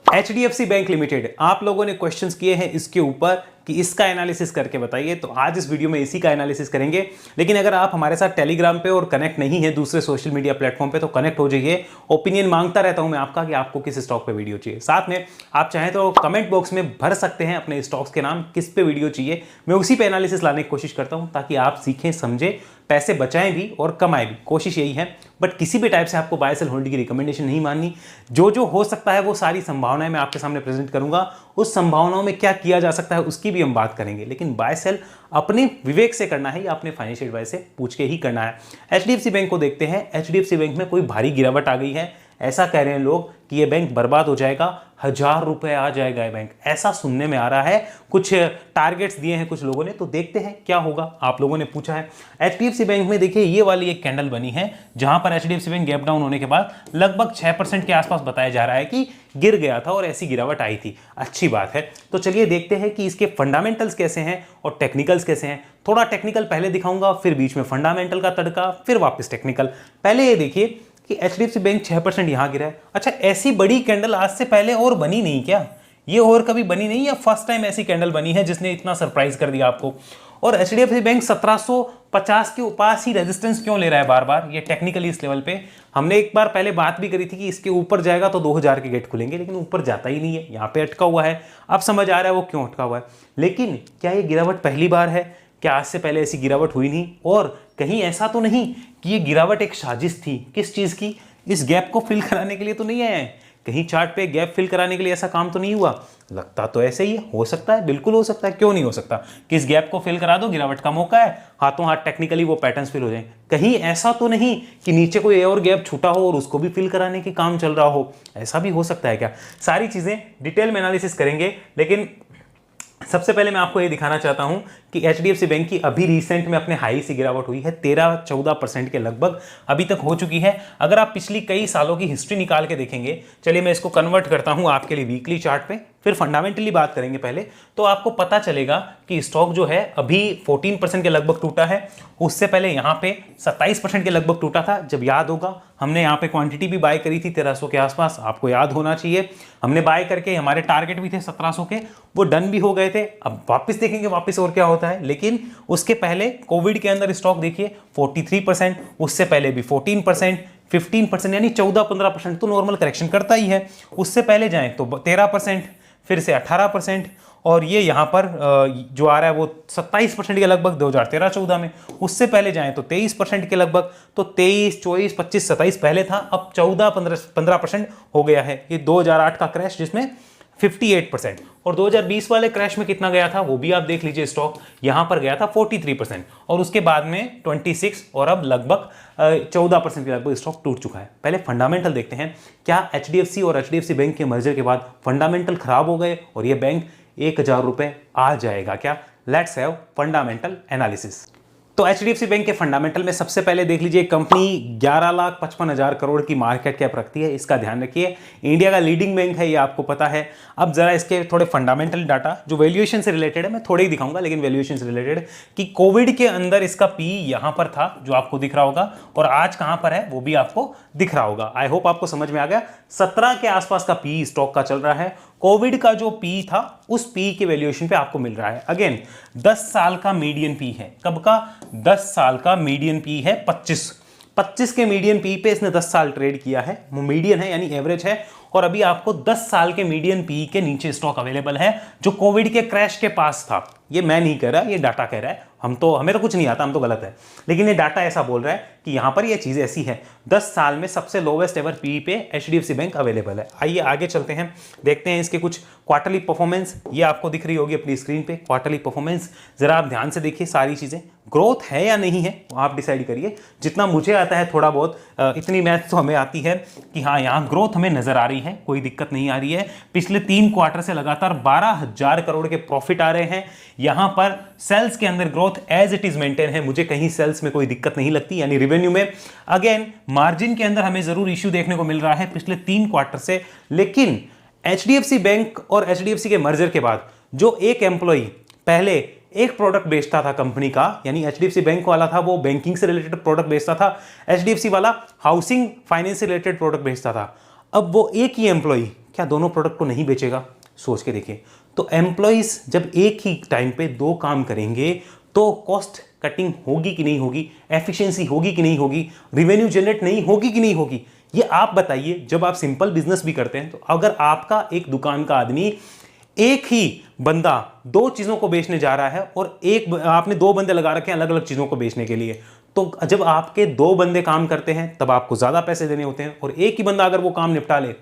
HDFC bank limited, आप लोगों ने क्वेश्चंस किए हैं इसके ऊपर कि इसका एनालिसिस करके बताइए, तो आज इस वीडियो में इसी का एनालिसिस करेंगे। लेकिन अगर आप हमारे साथ टेलीग्राम पे और कनेक्ट नहीं है दूसरे सोशल मीडिया प्लेटफॉर्म पे, तो कनेक्ट हो जाइए। ओपिनियन मांगता रहता हूं मैं आपका कि आपको किस स्टॉक पे वीडियो चाहिए। साथ में आप चाहें तो कमेंट बॉक्स में भर सकते हैं अपने स्टॉक्स के नाम, किस पे वीडियो चाहिए। मैं उसी पे एनालिसिस लाने की कोशिश करता हूं ताकि आप सीखें, समझें, पैसे बचाएं भी और कमाएं भी, कोशिश यही है। बट किसी भी टाइप से आपको बाय सेल होल्ड की रिकमेंडेशन नहीं माननी। जो जो हो सकता है वो सारी संभावनाएं मैं आपके सामने प्रेजेंट करूंगा। उस संभावनाओं में क्या किया जा सकता है उसकी भी हम बात करेंगे, लेकिन बाय सेल अपने विवेक से करना है या अपने फाइनेंशियल एडवाइस से पूछ के ही करना है। HDFC बैंक को देखते हैं। HDFC बैंक में कोई भारी गिरावट आ गई है, ऐसा कह रहे हैं लोग कि ये बैंक बर्बाद हो जाएगा, 1000 रुपए आ जाएगा ये बैंक, ऐसा सुनने में आ रहा है। कुछ टारगेट्स दिए हैं कुछ लोगों ने, तो देखते हैं क्या होगा। आप लोगों ने पूछा है। HDFC बैंक में देखिए ये वाली एक कैंडल बनी है जहां पर HDFC बैंक गैप डाउन होने के बाद लगभग 6% के आसपास बताया जा रहा है कि गिर गया था और ऐसी गिरावट आई थी। अच्छी बात है। तो चलिए देखते हैं कि इसके फंडामेंटल्स कैसे हैं और टेक्निकल्स कैसे हैं। थोड़ा टेक्निकल पहले दिखाऊंगा, फिर बीच में फंडामेंटल का तड़का, फिर वापस टेक्निकल। पहले ये देखिए कि HDFC बैंक 6% यहां गिरा है। अच्छा, ऐसी बड़ी कैंडल आज से पहले और बनी नहीं क्या? ये और कभी बनी नहीं या फर्स्ट टाइम ऐसी कैंडल बनी है जिसने इतना सरप्राइज कर दिया आपको? और HDFC बैंक 1750 के पास ही रेजिस्टेंस क्यों ले रहा है बार बार? ये टेक्निकली इस लेवल पे हमने एक बार पहले बात भी करी थी कि इसके ऊपर जाएगा तो 2000 के गेट खुलेंगे, लेकिन ऊपर जाता ही नहीं है, यहाँ पे अटका हुआ है। अब समझ आ रहा है वो क्यों अटका हुआ है। लेकिन क्या ये गिरावट पहली बार है? क्या आज से पहले ऐसी गिरावट हुई नहीं? और कहीं ऐसा तो नहीं कि ये गिरावट एक साजिश थी? किस चीज की? इस गैप को फिल कराने के लिए तो नहीं आया है? कहीं चार्ट पे गैप फिल कराने के लिए ऐसा काम तो नहीं हुआ? लगता तो ऐसे ही है। हो सकता है, बिल्कुल हो सकता है, क्यों नहीं हो सकता। किस गैप को फिल करा दो, गिरावट का मौका है, हाथों हाथ टेक्निकली वो पैटर्न्स फिल हो जाए। कहीं ऐसा तो नहीं कि नीचे कोई और गैप छूटा हो और उसको भी फिल कराने की काम चल रहा हो? ऐसा भी हो सकता है क्या? सारी चीजें डिटेल में एनालिसिस करेंगे। लेकिन सबसे पहले मैं आपको ये दिखाना चाहता हूं कि HDFC बैंक की अभी रिसेंट में अपने हाई से गिरावट हुई है 13-14% के लगभग अभी तक हो चुकी है। अगर आप पिछली कई सालों की हिस्ट्री निकाल के देखेंगे, चलिए मैं इसको कन्वर्ट करता हूं आपके लिए वीकली चार्ट पे, फिर फंडामेंटली बात करेंगे पहले, तो आपको पता चलेगा कि स्टॉक जो है अभी 14% के लगभग टूटा है। उससे पहले यहाँ पे 27% के लगभग टूटा था। जब याद होगा हमने यहाँ पे क्वांटिटी भी बाय करी थी 1300 के आसपास, आपको याद होना चाहिए। हमने बाय करके हमारे टारगेट भी थे 1700 के, वो डन भी हो गए थे। अब वापस देखेंगे वापस और क्या होता है। लेकिन उसके पहले कोविड के अंदर स्टॉक देखिए 43%, उससे पहले भी 14%, 15%, यानी 14-15% तो नॉर्मल करेक्शन करता ही है। उससे पहले जाएं तो 13%, फिर से 18%, और ये यहाँ पर जो आ रहा है वो 27% के लगभग 2013-14 में। उससे पहले जाएं तो 23% के लगभग, तो 23, 24, 25, 27 पहले था, अब 14-15% हो गया है। ये 2008 का क्रैश जिसमें 58%, और 2020 वाले क्रैश में कितना गया था वो भी आप देख लीजिए। स्टॉक यहां पर गया था 43%, और उसके बाद में 26, और अब लगभग 14% के लगभग स्टॉक टूट चुका है। पहले फंडामेंटल देखते हैं। क्या HDFC और HDFC बैंक के मर्जर के बाद फंडामेंटल खराब हो गए और ये बैंक 1000 रुपए आ जाएगा क्या? Let's have fundamental analysis. तो HDFC बैंक के फंडामेंटल में सबसे पहले देख लीजिए, कंपनी 11,55,000 करोड़ की मार्केट कैप रखती है, इसका ध्यान रखिए। इंडिया का लीडिंग बैंक है, ये आपको पता है। अब जरा इसके थोड़े फंडामेंटल डाटा जो वैल्यूएशन से रिलेटेड है, मैं थोड़े ही दिखाऊंगा, लेकिन वैल्यूएशन से रिलेटेड कि कोविड के अंदर इसका पी यहां पर था जो आपको दिख रहा होगा, और आज कहां पर है वो भी आपको दिख रहा होगा। आई होप आपको समझ में आ गया। 17 के आसपास का पी स्टॉक का चल रहा है। कोविड का जो पी था उस पी के वैल्यूएशन पे आपको मिल रहा है। अगेन 10 साल का मीडियन पी है। कब का? 10 साल का मीडियन पी है 25 के मीडियन पी पे इसने 10 साल ट्रेड किया है। वो मीडियन है यानी एवरेज है, और अभी आपको 10 साल के मीडियन पी के नीचे स्टॉक अवेलेबल है जो कोविड के क्रैश के पास था। ये मैं नहीं कह रहा, ये डाटा कह रहा है। हमें तो कुछ नहीं आता, हम तो गलत है, लेकिन ये डाटा ऐसा बोल रहा है कि यहां पर ये चीज ऐसी है। 10 साल में सबसे लोवेस्ट एवर पी पे HDFC बैंक अवेलेबल है। आइए आगे चलते हैं, देखते हैं इसके कुछ क्वार्टरली परफॉर्मेंस। ये आपको दिख रही होगी अपनी स्क्रीन पे क्वार्टरली परफॉर्मेंस। जरा आप ध्यान से देखिए, सारी चीजें ग्रोथ है या नहीं है आप डिसाइड करिए। जितना मुझे आता है थोड़ा बहुत, इतनी मैथ तो हमें आती है कि हाँ यहाँ ग्रोथ हमें नजर आ रही है, कोई दिक्कत नहीं आ रही है। पिछले 3 क्वार्टर से लगातार 12,000 करोड़ के प्रॉफिट आ रहे हैं। यहां पर सेल्स के अंदर growth as it is maintain है, मुझे कहीं सेल्स में कोई दिक्कत नहीं लगती, यानी रिवेन्यू में। अगेन मार्जिन के अंदर हमें जरूर इश्यू देखने को मिल रहा है पिछले 3 क्वार्टर से। लेकिन HDFC बैंक और HDFC के मर्जर के बाद जो एक एम्प्लॉई पहले एक प्रोडक्ट बेचता था कंपनी का, यानी HDFC बैंक वाला था वो बैंकिंग से रिलेटेड प्रोडक्ट बेचता था, HDFC वाला हाउसिंग फाइनेंस से रिलेटेड प्रोडक्ट बेचता था। अब वो एक ही एम्प्लॉई क्या दोनों प्रोडक्ट को नहीं बेचेगा? सोच के देखिए। तो एम्प्लॉइज जब एक ही टाइम पे दो काम करेंगे तो कॉस्ट कटिंग होगी कि नहीं होगी, एफिशिएंसी होगी कि नहीं होगी, रिवेन्यू जनरेट नहीं होगी कि नहीं होगी? ये आप बताइए। जब आप सिंपल बिजनेस भी करते हैं तो अगर आपका एक दुकान का आदमी एक ही बंदा दो चीजों को बेचने जा रहा है और एक आपने दो बंदे लगा रखे हैं अलग अलग चीजों को बेचने के लिए, तो जब आपके दो बंदे काम करते हैं तब आपको ज्यादा पैसे देने होते हैं, और एक ही बंदा अगर वो काम निपटा ले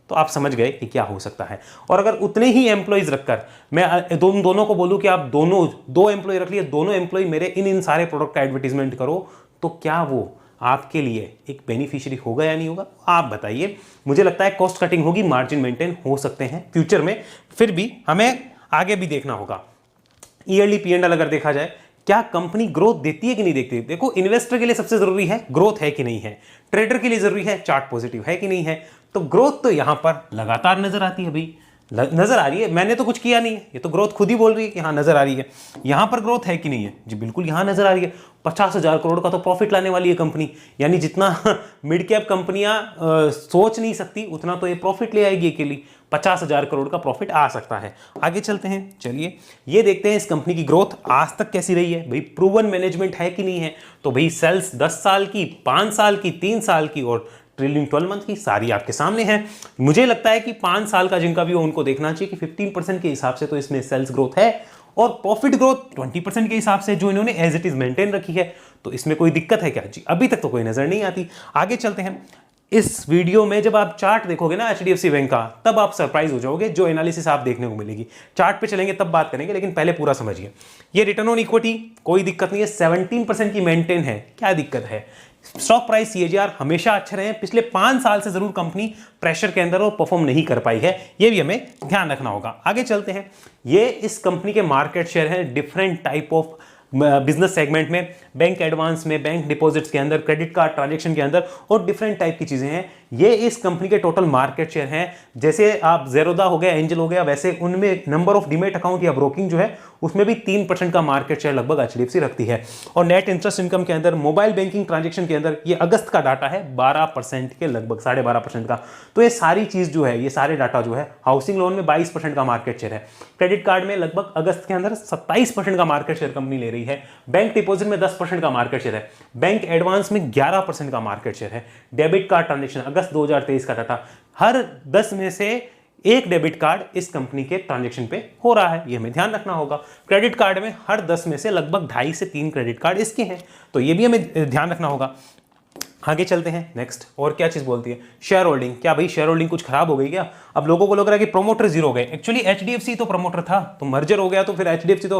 तो आप समझ गए कि क्या हो सकता है। और अगर उतने ही एम्प्लॉइज रखकर मैं दोनों को बोलूं कि आप दोनों दो एम्प्लॉय रख लिए, दोनों एम्प्लॉय मेरे इन सारे प्रोडक्ट का एडवर्टीजमेंट करो, तो क्या वो आपके लिए एक बेनिफिशियरी होगा या नहीं होगा? आप बताइए। मुझे लगता है कॉस्ट कटिंग होगी, मार्जिन मेंटेन हो सकते हैं फ्यूचर में, फिर भी हमें आगे भी देखना होगा। ईयरली P&L अगर देखा जाए, क्या कंपनी ग्रोथ देती है कि नहीं देती है? देखो, इन्वेस्टर के लिए सबसे जरूरी है ग्रोथ है कि नहीं है, ट्रेडर के लिए जरूरी है चार्ट पॉजिटिव है कि नहीं है। तो ग्रोथ तो यहां पर लगातार नजर आती है भाई, नजर आ रही है। मैंने तो कुछ किया नहीं है, ये तो ग्रोथ खुद ही बोल रही है कि हाँ नजर आ रही है। यहां पर ग्रोथ है कि नहीं है? जी बिल्कुल यहां नजर आ रही है। 50,000 करोड़ का तो प्रॉफिट लाने वाली है कंपनी, यानी जितना मिड कैप कंपनियां सोच नहीं सकती उतना तो ये प्रॉफिट ले आएगी अकेली। 50,000 करोड़ का प्रॉफिट आ सकता है। आगे चलते हैं, चलिए ये देखते हैं इस कंपनी की ग्रोथ आज तक कैसी रही है। भाई प्रूवन मैनेजमेंट है कि नहीं है? तो भाई सेल्स 10 साल की, 5 साल की, 3 साल की और ट्रेलिंग 12 मंथ की सारी आपके सामने है। मुझे लगता है कि 5 साल का जिनका भी हो उनको देखना चाहिए कि 15% के हिसाब से तो इसमें सेल्स ग्रोथ है और प्रॉफिट ग्रोथ 20% के हिसाब से जो इन्होंने एज इट इज मेंटेन रखी है। तो इसमें कोई दिक्कत है क्या? जी अभी तक तो कोई नजर नहीं आती। आगे चलते हैं। इस वीडियो में जब आप चार्ट देखोगे ना HDFC बैंक का, तब आप सरप्राइज हो जाओगे जो एनालिसिस आप देखने को मिलेगी। चार्ट पे चलेंगे तब बात करेंगे, लेकिन पहले पूरा समझिए। ये रिटर्न ऑन इक्विटी कोई दिक्कत नहीं है, 17% की मेंटेन है। क्या दिक्कत है? स्टॉक प्राइस CAGR हमेशा अच्छे रहे हैं। पिछले 5 साल से जरूर कंपनी प्रेशर के अंदर और परफॉर्म नहीं कर पाई है, ये भी हमें ध्यान रखना होगा। आगे चलते हैं। ये इस कंपनी के मार्केट शेयर हैं different type of business segment में, बैंक एडवांस में, बैंक डिपॉजिट्स के अंदर, क्रेडिट कार्ड ट्रांजैक्शन के अंदर और डिफरेंट टाइप की चीजें हैं। ये इस कंपनी के टोटल मार्केट शेयर हैं। जैसे आप ज़ेरोदा हो गया, एंजल हो गया, वैसे उनमें नंबर ऑफ डीमेट अकाउंट या ब्रोकिंग जो है उसमें भी 3% का मार्केट शेयर लगभग HDFC रखती है। और नेट इंटरेस्ट इनकम के अंदर, मोबाइल बैंकिंग ट्रांजेक्शन के अंदर, ये अगस्त का डाटा है 12% के लगभग, 12.5% का। तो ये सारी चीज जो है, ये सारे डाटा जो है, हाउसिंग लोन में 22% का मार्केट शेयर है, क्रेडिट कार्ड में लगभग अगस्त के अंदर 27% का मार्केट शेयर कंपनी ले रही है, बैंक डिपॉजिट में 10% का मार्केट शेयर है, बैंक एडवांस में 11% का मार्केट शेयर है, डेबिट कार्ड ट्रांजेक्शन अगस्त 2023 का डाटा, हर 10 में से एक डेबिट कार्ड इस कंपनी के ट्रांजैक्शन पे हो रहा है, ये हमें ध्यान रखना होगा। क्रेडिट कार्ड में हर 10 में से लगभग 2.5 से 3 क्रेडिट कार्ड इसके हैं, तो ये भी हमें ध्यान रखना होगा। आगे चलते हैं नेक्स्ट। और क्या चीज बोलती है? Share holding. क्या भाई शेयर होल्डिंग कुछ खराब हो गई क्या? अब लोगों को लग रहा है कि प्रोमोटर जीरो हो गए। एक्चुअली HDFC तो प्रोमोटर था, तो मर्जर हो गया तो फिर HDFC तो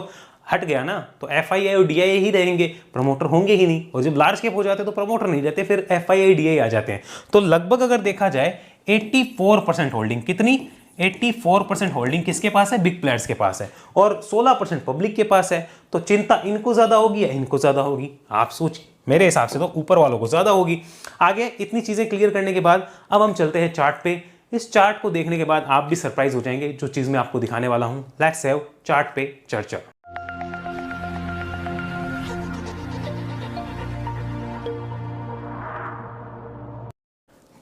हट गया ना, तो FII और DII ही रहेंगे, प्रमोटर होंगे ही नहीं। और जब लार्ज कैप हो जाते तो प्रमोटर नहीं रहते, फिर FII DII आ जाते हैं। तो लगभग अगर देखा जाए 84% होल्डिंग, कितनी? 84% होल्डिंग किसके पास है? बिग प्लेयर्स के पास है, और 16% पब्लिक के पास है। तो चिंता इनको ज्यादा होगी या इनको ज्यादा होगी? आप सोचिए। मेरे हिसाब से तो ऊपर वालों को ज्यादा होगी। आगे इतनी चीजें क्लियर करने के बाद अब हम चलते हैं चार्ट पे। इस चार्ट को देखने के बाद आप भी सरप्राइज हो जाएंगे जो चीज मैं आपको दिखाने वाला हूं। लेट्स हैव चार्ट पे चर्चा।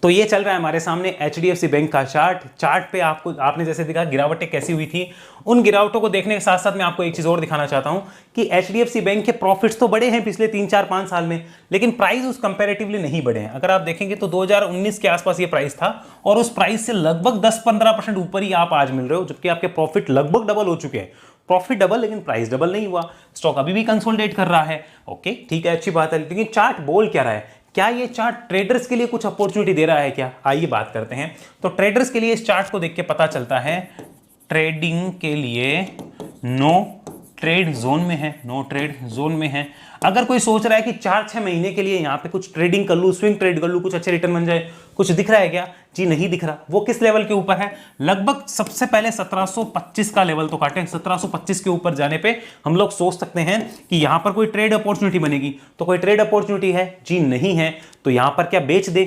तो ये चल रहा है हमारे सामने HDFC बैंक का चार्ट पे आपने जैसे देखा गिरावटें कैसी हुई थी, उन गिरावटों को देखने के साथ साथ मैं आपको एक चीज और दिखाना चाहता हूं कि HDFC बैंक के प्रॉफिट्स तो बढ़े हैं पिछले 3-4-5 साल में, लेकिन प्राइस उस कंपैरेटिवली नहीं बढ़े हैं। अगर आप देखेंगे तो 2019 के आसपास ये प्राइस था और उस प्राइस से लगभग 10-15% ऊपर ही आप आज मिल रहे हो, जबकि आपके प्रॉफिट लगभग डबल हो चुके हैं। प्रॉफिट डबल लेकिन प्राइस डबल नहीं हुआ। स्टॉक अभी भी कंसोलिडेट कर रहा है। ओके ठीक है, अच्छी बात है, लेकिन चार्ट बोल क्या रहा है? क्या ये चार्ट ट्रेडर्स के लिए कुछ अपॉर्चुनिटी दे रहा है क्या? आइए बात करते हैं। तो ट्रेडर्स के लिए इस चार्ट को देख के पता चलता है ट्रेडिंग के लिए नो ट्रेड जोन में है, नो ट्रेड जोन में है। अगर कोई सोच रहा है कि 4-6 महीने के लिए यहां पे कुछ ट्रेडिंग कर लूं, स्विंग ट्रेड कर लूं, कुछ अच्छे रिटर्न बन जाए, कुछ दिख रहा है क्या? जी नहीं दिख रहा। वो किस लेवल के ऊपर है? लगभग सबसे पहले 1725 का लेवल तो काटें। 1725 के ऊपर जाने पे हम लोग सोच सकते हैं कि यहां पर कोई ट्रेड अपॉर्चुनिटी बनेगी। तो कोई ट्रेड अपॉर्चुनिटी है? जी नहीं है। तो यहां पर क्या बेच दे?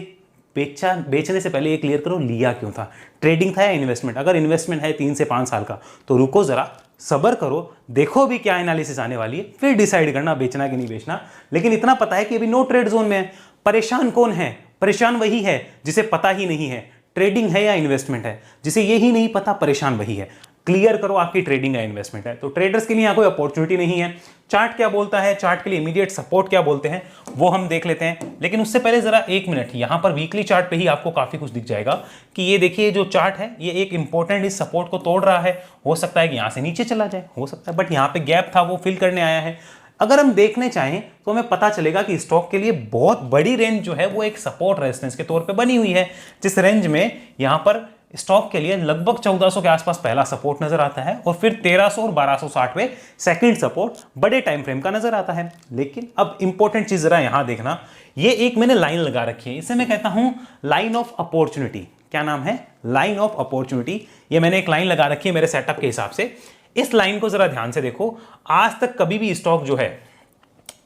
बेचने से पहले ये क्लियर करो लिया क्यों था, ट्रेडिंग था या इन्वेस्टमेंट? अगर इन्वेस्टमेंट है 3 से 5 साल का तो रुको जरा, सबर करो, देखो भी क्या एनालिसिस आने वाली है, फिर डिसाइड करना बेचना कि नहीं बेचना। लेकिन इतना पता है कि अभी नो ट्रेड जोन में है। परेशान कौन है? परेशान वही है जिसे पता ही नहीं है ट्रेडिंग है या इन्वेस्टमेंट है। जिसे यही नहीं पता परेशान वही है। क्लियर करो आपकी ट्रेडिंग या इन्वेस्टमेंट है। तो ट्रेडर्स के लिए यहाँ कोई अपॉर्चुनिटी नहीं है। चार्ट क्या बोलता है, चार्ट के लिए इमीडिएट सपोर्ट क्या बोलते हैं वो हम देख लेते हैं। लेकिन उससे पहले जरा एक मिनट, यहाँ पर वीकली चार्ट पे ही आपको काफी कुछ दिख जाएगा कि ये देखिए जो चार्ट है ये एक इंपॉर्टेंट इस सपोर्ट को तोड़ रहा है। हो सकता है कि यहाँ से नीचे चला जाए, हो सकता है, बट यहाँ पे गैप था वो फिल करने आया है। अगर हम देखने चाहें तो हमें पता चलेगा कि स्टॉक के लिए बहुत बड़ी रेंज जो है वो एक सपोर्ट रेजिस्टेंस के तौर पे बनी हुई है, जिस रेंज में यहां पर स्टॉक के लिए लगभग 1400 के आसपास पहला सपोर्ट नजर आता है और फिर 1300 और 1260 में सेकंड सपोर्ट बड़े टाइम फ्रेम का नजर आता है। लेकिन अब इंपॉर्टेंट चीज जरा यहां देखना, ये एक मैंने लाइन लगा रखी है, इसे मैं कहता हूं लाइन ऑफ अपॉर्चुनिटी। क्या नाम है? Line of opportunity. ये मैंने एक लाइन लगा रखी है मेरे सेटअप के हिसाब से। इस लाइन को जरा ध्यान से देखो। आज तक कभी भी स्टॉक जो है,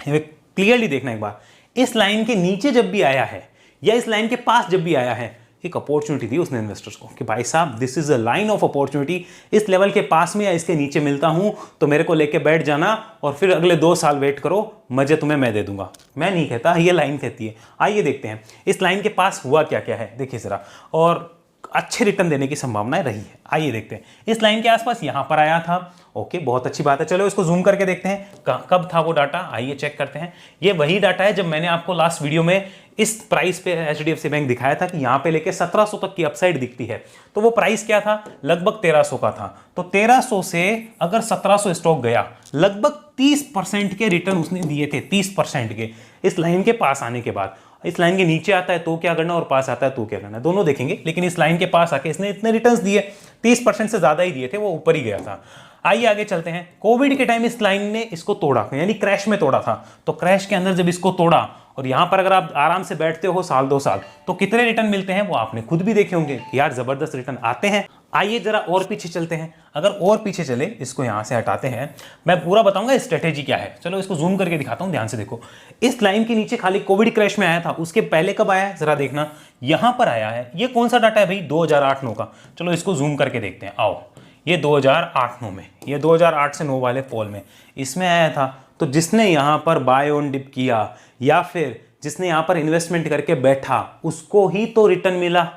क्लियरली देखना एक बार, इस लाइन के नीचे जब भी आया है या इस लाइन के पास जब भी आया है, एक अपॉर्चुनिटी दी उसने इन्वेस्टर्स को कि भाई साहब this is a line of opportunity, इस लेवल के पास में या इसके नीचे मिलता हूं तो मेरे को लेके बैठ जाना और फिर अगले 2 साल वेट करो, मजे तुम्हें मैं दे दूंगा। मैं नहीं कहता, ये लाइन कहती है। आइए देखते हैं इस लाइन के पास हुआ क्या क्या है, देखिए जरा, और अच्छे रिटर्न देने की संभावनाएं रही है। आइए देखते हैं। इस लाइन के आसपास यहां पर आया था, ओके, बहुत अच्छी बात है। चलो इसको जूम करके देखते हैं कब था वो डाटा। आइए चेक करते हैं। ये वही डाटा है जब मैंने आपको लास्ट वीडियो में इस प्राइस पे HDFC बैंक दिखाया था कि यहां पे लेके 1700 तक की अपसाइड दिखती है। तो वो प्राइस क्या था? लगभग 1300 का था। तो 1300 से अगर 1700 स्टॉक गया, लगभग 30% के रिटर्न उसने दिए थे, 30% के, इस लाइन के पास आने के बाद। इस लाइन के नीचे आता है तो क्या करना और पास आता है तो क्या करना, दोनों देखेंगे। लेकिन इस लाइन के पास आके इसने इतने रिटर्न्स दिए, 30% से ज्यादा ही दिए थे, वो ऊपर ही गया था। आइए आगे चलते हैं। कोविड के टाइम इस लाइन ने इसको तोड़ा, यानी क्रैश में तोड़ा था। तो क्रैश के अंदर जब इसको तोड़ा और यहां पर अगर आप आराम से बैठते हो साल 2 साल, तो कितने रिटर्न मिलते हैं वो आपने खुद भी देखे होंगे कि यार जबरदस्त रिटर्न आते हैं। आइए जरा और पीछे चलते हैं। अगर और पीछे चले, इसको यहां से हटाते हैं, मैं पूरा बताऊंगा स्ट्रेटेजी क्या है। चलो इसको जूम करके दिखाता हूं, ध्यान से देखो। इस लाइन के नीचे खाली कोविड क्रैश में आया था, उसके पहले कब आया है जरा देखना, यहां पर आया है। ये कौन सा डाटा है भाई? 2008-9 का। चलो इसको जूम करके देखते हैं, आओ। ये 2008-9 में, ये 2008 से 9 वाले फॉल में इसमें आया था। तो जिसने यहां पर बाय ऑन डिप किया या फिर जिसने यहां पर इन्वेस्टमेंट करके बैठा, उसको ही तो रिटर्न मिला।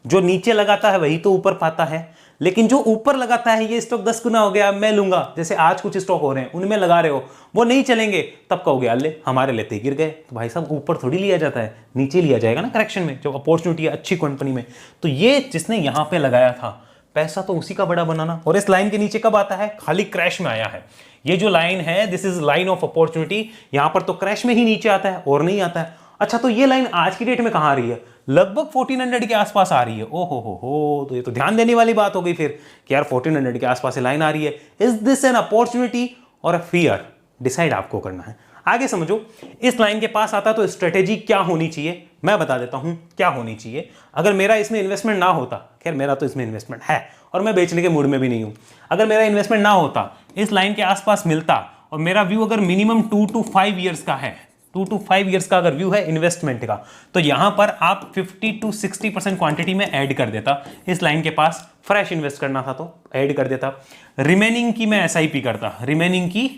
जो नीचे लगाता है वही तो ऊपर पाता है। लेकिन जो ऊपर लगाता है, ये स्टॉक 10 गुना हो गया, मैं लूंगा, जैसे आज कुछ स्टॉक हो रहे हैं उनमें लगा रहे हो, वो नहीं चलेंगे, तब कहोगे अल्ले हमारे लेते गिर गए। तो भाई साहब ऊपर थोड़ी लिया जाता है, नीचे लिया जाएगा ना करेक्शन में, जो अपॉर्चुनिटी है अच्छी कंपनी में। तो ये जिसने यहां पे लगाया था, पैसा तो उसी का बड़ा बनाना। और इस लाइन के नीचे कब आता है? खाली क्रैश में आया है। ये जो लाइन है, this is line of opportunity, यहां पर तो क्रैश में ही नीचे आता है और नहीं आता है। अच्छा, तो ये लाइन आज की डेट में कहां आ रही है? लगभग 1400 के आसपास आ रही है। ओहो हो, तो ये तो ध्यान देने वाली बात हो गई फिर कि यार 1400 के आसपास ये लाइन आ रही है। इज दिस एन अपॉर्चुनिटी और अ फियर? डिसाइड आपको करना है। आगे समझो, इस लाइन के पास आता तो स्ट्रेटेजी क्या होनी चाहिए, मैं बता देता हूं क्या होनी चाहिए। अगर मेरा इसमें इन्वेस्टमेंट ना होता, खैर मेरा तो इसमें इन्वेस्टमेंट है और मैं बेचने के मूड में भी नहीं हूं, अगर मेरा इन्वेस्टमेंट ना होता, इस लाइन के आसपास मिलता और मेरा व्यू अगर मिनिमम 2 to 5 ईयर्स का है, 2 to 5 ईयर्स का अगर व्यू है इन्वेस्टमेंट का, तो यहां पर आप 50 to 60% क्वांटिटी में ऐड कर देता। इस लाइन के पास फ्रेश इन्वेस्ट करना था तो ऐड कर देता। रिमेनिंग की मैं SIP करता, रिमेनिंग की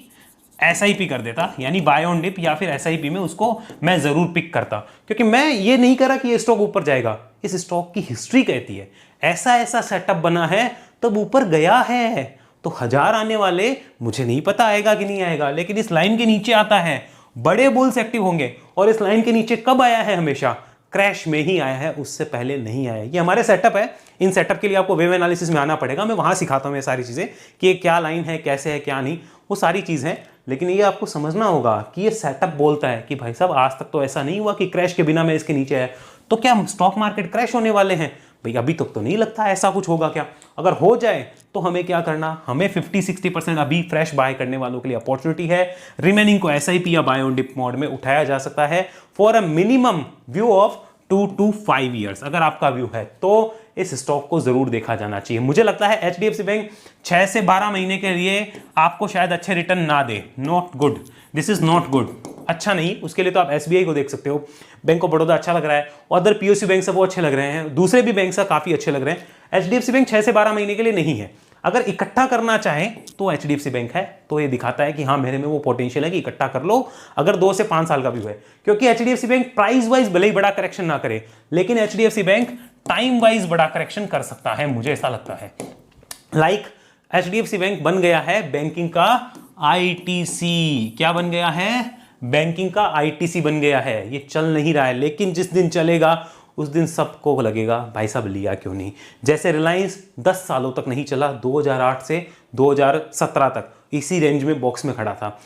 SIP कर देता, यानी बाय ऑन डिप या फिर SIP में उसको मैं जरूर पिक करता। क्योंकि मैं ये नहीं करा कि ये स्टॉक ऊपर जाएगा, इस स्टॉक की हिस्ट्री कहती है ऐसा ऐसा सेटअप बना है तब ऊपर गया है। तो 1000 आने वाले, मुझे नहीं पता आएगा कि नहीं आएगा, लेकिन इस लाइन के नीचे आता है, बड़े बुल्स एक्टिव होंगे। और इस लाइन के नीचे कब आया है? हमेशा क्रैश में ही आया है, उससे पहले नहीं आया। ये हमारे सेटअप है। इन सेटअप के लिए आपको वेव एनालिसिस में आना पड़ेगा, मैं वहां सिखाता हूं ये सारी चीजें कि ये क्या लाइन है, कैसे है, क्या नहीं, वो सारी चीज है। लेकिन ये आपको समझना होगा कि ये सेटअप बोलता है कि भाई साहब आज तक तो ऐसा नहीं हुआ कि क्रैश के बिना में इसके नीचे है, तो क्या स्टॉक मार्केट क्रैश होने वाले हैं? भाई अभी तक तो नहीं लगता ऐसा कुछ होगा। क्या अगर हो जाए तो हमें क्या करना? हमें 50-60% अभी फ्रेश बाय करने वालों के लिए अपॉर्चुनिटी है। रिमेनिंग को SIP या बाय ऑन डिप मोड में उठाया जा सकता है for a minimum view of 2 to 5 years. अगर आपका व्यू है तो इस स्टॉक को जरूर देखा जाना चाहिए। मुझे लगता है HDFC बैंक 6 से 12 महीने के लिए आपको शायद अच्छे रिटर्न ना दे। Not good, this is not good, अच्छा नहीं। उसके लिए तो आप SBI को देख सकते हो, बैंक ऑफ बड़ौदा अच्छा लग रहा है, अदर PSU बैंक सब वो अच्छे लग रहे हैं, दूसरे भी बैंक से काफी अच्छे लग रहे हैं। HDFC बैंक 6 से 12 महीने के लिए नहीं है। अगर इकट्ठा करना चाहे तो HDFC बैंक है, तो ये दिखाता है कि हाँ मेरे में वो पोटेंशियल है कि इकट्ठा कर लो अगर 2 से 5 साल का व्यू है। क्योंकि HDFC बैंक प्राइस वाइज भले ही बड़ा करेक्शन ना करे, लेकिन HDFC बैंक टाइम वाइज बड़ा करेक्शन कर सकता है, मुझे ऐसा लगता है। लाइक HDFC बैंक बन गया है बैंकिंग का ITC। क्या बन गया है? बैंकिंग का ITC बन गया है। ये चल नहीं रहा है, लेकिन जिस दिन चलेगा उस दिन सबको लगेगा भाई साहब लिया क्यों नहीं। जैसे रिलायंस 10 सालों तक नहीं चला, 2008 से 2017 तक इसी रेंज में बॉक्स में खड़ा था।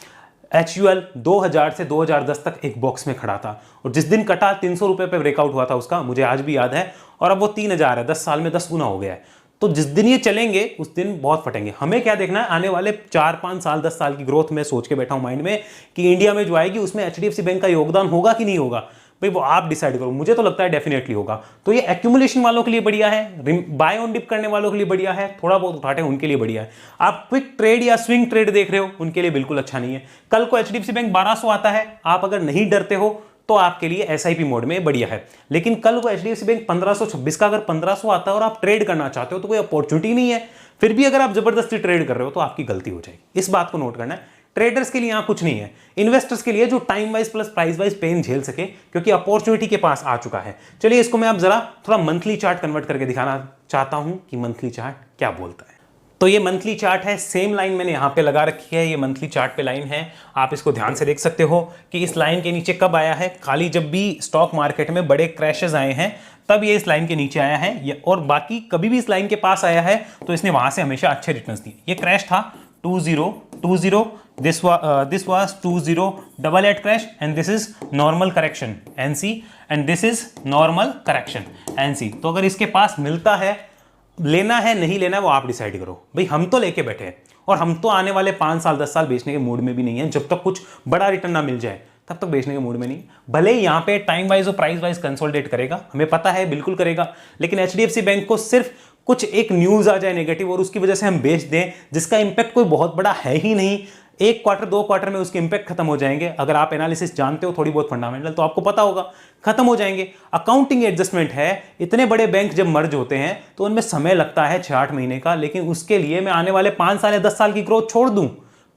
HUL 2000 से 2010 तक एक बॉक्स में खड़ा था, और जिस दिन कटा 300 रुपये पे ब्रेकआउट हुआ था उसका, मुझे आज भी याद है, और अब वो 3000 है। 10 साल में 10 गुना हो गया है। तो जिस दिन ये चलेंगे उस दिन बहुत फटेंगे। हमें क्या देखना है, आने वाले 4-5 साल 10 साल की ग्रोथ में सोच के बैठा हूं माइंड में कि इंडिया में जो आएगी उसमें HDFC बैंक का योगदान होगा कि नहीं होगा। भाई वो आप डिसाइड करो, मुझे तो लगता है डेफिनेटली होगा। तो ये एक्यूमुलेशन वालों के लिए बढ़िया है, बाय ऑन डिप करने वालों के लिए बढ़िया है, थोड़ा बहुत उठाते हैं उनके लिए बढ़िया है। आप क्विक ट्रेड या स्विंग ट्रेड देख रहे हो उनके लिए बिल्कुल अच्छा नहीं है। कल को HDFC बैंक 1200 आता है, आप अगर नहीं डरते हो तो आपके लिए SIP मोड में बढ़िया है। लेकिन कल को HDFC बैंक 1526 का अगर 1500 आता है और आप ट्रेड करना चाहते हो तो कोई अपॉर्चुनिटी नहीं है, फिर भी अगर आप जबरदस्ती ट्रेड कर रहे हो तो आपकी गलती हो जाएगी। इस बात को नोट करना है। ट्रेडर्स के लिए यहां कुछ नहीं है, इन्वेस्टर्स के लिए जो time wise plus price wise pain झेल सके, क्योंकि अपॉर्चुनिटी के पास आ चुका है। चलिए इसको मैं अब जरा थोड़ा मंथली चार्ट कन्वर्ट करके दिखाना चाहता हूं कि मंथली चार्ट क्या बोलता है। तो ये मंथली चार्ट है, सेम लाइन मैंने यहां पे लगा रखी है, ये मंथली चार्ट पे लाइन है। आप इसको ध्यान से देख सकते हो कि इस लाइन के नीचे कब आया है। खाली जब भी स्टॉक मार्केट में बड़े क्रैशेस आए हैं तब ये इस लाइन के नीचे आया है, और बाकी कभी भी इस लाइन के पास आया है तो इसने वहां से हमेशा अच्छे रिटर्न्स दिए। ये क्रैश था 2020, this was 2088 crash, and this is normal correction NC, and this is normal correction NC। तो अगर इसके पास मिलता है, लेना है नहीं लेना है वो आप डिसाइड करो। भाई हम तो लेके बैठे हैं, और हम तो आने वाले 5 साल 10 साल बेचने के मूड में भी नहीं है। जब तक कुछ बड़ा रिटर्न ना मिल जाए तब तक बेचने के मूड में नहीं। भले ही यहाँ पे टाइम वाइज और प्राइस वाइज कंसोलिडेट करेगा, हमें पता है बिल्कुल करेगा, लेकिन HDFC बैंक को सिर्फ कुछ एक न्यूज आ जाए नेगेटिव और उसकी वजह से हम बेच दें, जिसका इंपैक्ट कोई बहुत बड़ा है ही नहीं, 1 क्वार्टर 2 क्वार्टर में उसके इंपैक्ट खत्म हो जाएंगे। अगर आप एनालिसिस जानते हो थोड़ी बहुत फंडामेंटल तो आपको पता होगा खत्म हो जाएंगे। अकाउंटिंग एडजस्टमेंट है, इतने बड़े बैंक जब मर्ज होते हैं तो उनमें समय लगता है 6-8 महीने का, लेकिन उसके लिए मैं आने वाले 5 साल या 10 साल की ग्रोथ छोड़ दूं,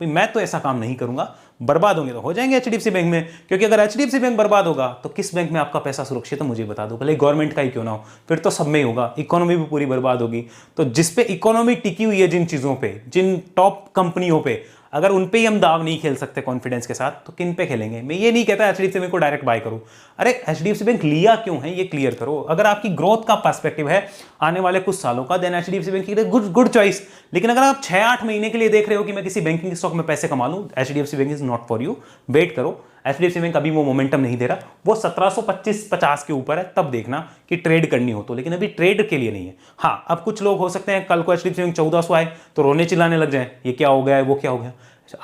मैं तो ऐसा काम नहीं करूंगा। बर्बाद होंगे तो हो जाएंगे HDFC बैंक में, क्योंकि अगर HDFC बैंक बर्बाद होगा तो किस बैंक में आपका पैसा सुरक्षित है मुझे बता दो, भले गवर्नमेंट का ही क्यों ना हो, फिर तो सब में ही होगा। इकोनॉमी भी पूरी बर्बाद होगी। तो जिस पे इकोनॉमी टिकी हुई है, जिन चीजों पे, जिन टॉप कंपनियों पे, अगर उन पे ही हम दाव नहीं खेल सकते कॉन्फिडेंस के साथ तो किन पे खेलेंगे। मैं ये नहीं कहता HDFC बैंक को डायरेक्ट बाय करो, अरे HDFC बैंक लिया क्यों है ये क्लियर करो। अगर आपकी ग्रोथ का पर्सपेक्टिव है आने वाले कुछ सालों का, देन HDFC बैंक की गुड चॉइस। लेकिन अगर आप 6-8 महीने के लिए देख रहे हो कि मैं किसी बैंकिंग स्टॉक में पैसे कमा लूं, HDFC bank is not for you. Wait करो, HDFC बैंक अभी वो मोमेंटम नहीं दे रहा, वो 1725-50 के ऊपर है, तब देखना कि ट्रेड करनी हो तो, लेकिन अभी ट्रेड के लिए नहीं है। हाँ, अब कुछ लोग हो सकते हैं कल को HDFC बैंक 1400 आए तो रोने चिल्लाने लग जाए, ये क्या हो गया है, वो क्या हो गया।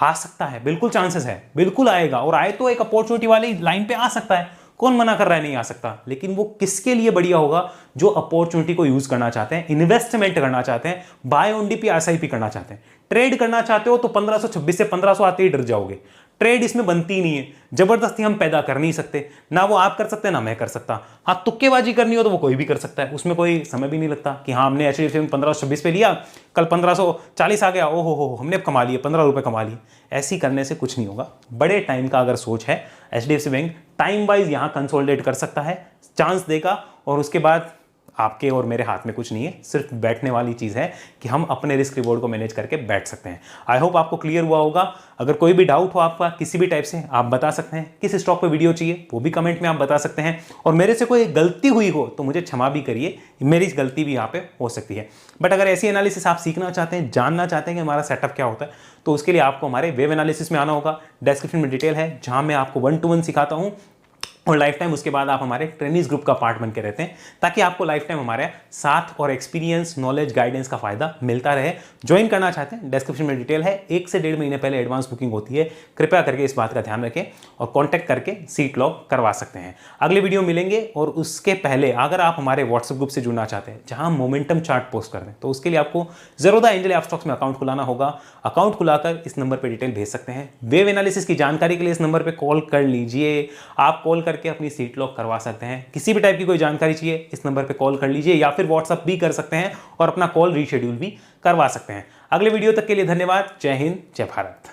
आ सकता है, बिल्कुल चांसेस है, बिल्कुल आएगा, और आए तो एक अपॉर्चुनिटी वाली लाइन पे आ सकता है। कौन मना कर रहा है नहीं आ सकता, लेकिन वो किसके लिए बढ़िया होगा, जो अपॉर्चुनिटी को यूज करना चाहते हैं, इन्वेस्टमेंट करना चाहते हैं, बाय ऑन डिप या SIP करना चाहते हैं। ट्रेड करना चाहते हो तो 1526 से 1500 आते ही डर जाओगे। ट्रेड इसमें बनती ही नहीं है, जबरदस्ती हम पैदा कर नहीं सकते, ना वो आप कर सकते ना मैं कर सकता। हाँ, तुक्केबाजी करनी हो तो वो कोई भी कर सकता है, उसमें कोई समय भी नहीं लगता कि हाँ हमने HDFC में 1526 पे लिया, कल 1540 आ गया, ओहो हो हमने अब कमा लिए 15 रुपये कमा लिए। ऐसी करने से कुछ नहीं होगा। बड़े टाइम का अगर सोच है, HDFC बैंक टाइम वाइज यहाँ कंसोलिडेट कर सकता है, चांस देगा, और उसके बाद आपके और मेरे हाथ में कुछ नहीं है, सिर्फ बैठने वाली चीज़ है कि हम अपने रिस्क रिवॉर्ड को मैनेज करके बैठ सकते हैं। आई होप आपको क्लियर हुआ होगा। अगर कोई भी डाउट हो आपका किसी भी टाइप से, आप बता सकते हैं। किस स्टॉक पे वीडियो चाहिए वो भी कमेंट में आप बता सकते हैं, और मेरे से कोई गलती हुई हो तो मुझे क्षमा भी करिए, मेरी गलती भी यहाँ पे हो सकती है। बट अगर ऐसी एनालिसिस आप सीखना चाहते हैं, जानना चाहते हैं कि हमारा सेटअप क्या होता है, तो उसके लिए आपको हमारे वेब एनालिसिस में आना होगा। डिस्क्रिप्शन में डिटेल है जहाँ मैं आपको 1-to-1 सिखाता हूँ, और लाइफ टाइम उसके बाद आप हमारे ट्रेनिंग्स ग्रुप का पार्ट बन के रहते हैं, ताकि आपको लाइफ टाइम हमारे साथ और एक्सपीरियंस, नॉलेज, गाइडेंस का फायदा मिलता रहे। ज्वाइन करना चाहते हैं, डिस्क्रिप्शन में डिटेल है। 1 से 1.5 महीने पहले एडवांस बुकिंग होती है, कृपया करके इस बात का ध्यान रखें और कॉन्टैक्ट करके सीट लॉक करवा सकते हैं। अगले वीडियो मिलेंगे, और उसके पहले अगर आप हमारे व्हाट्सएप ग्रुप से जुड़ना चाहते हैं जहां मोमेंटम चार्ट पोस्ट कर दें, तो उसके लिए आपको ज़रूरत एंजल ऐप स्टॉक्स में अकाउंट खुलाना होगा। अकाउंट खुलाकर इस नंबर पर डिटेल भेज सकते हैं। वेव एनालिसिस की जानकारी के लिए इस नंबर पर कॉल कर लीजिए। आप कॉल करके अपनी सीट लॉक करवा सकते हैं। किसी भी टाइप की कोई जानकारी चाहिए इस नंबर पे कॉल कर लीजिए, या फिर व्हाट्सएप भी कर सकते हैं और अपना कॉल रीशेड्यूल भी करवा सकते हैं। अगले वीडियो तक के लिए धन्यवाद। जय हिंद, जय भारत।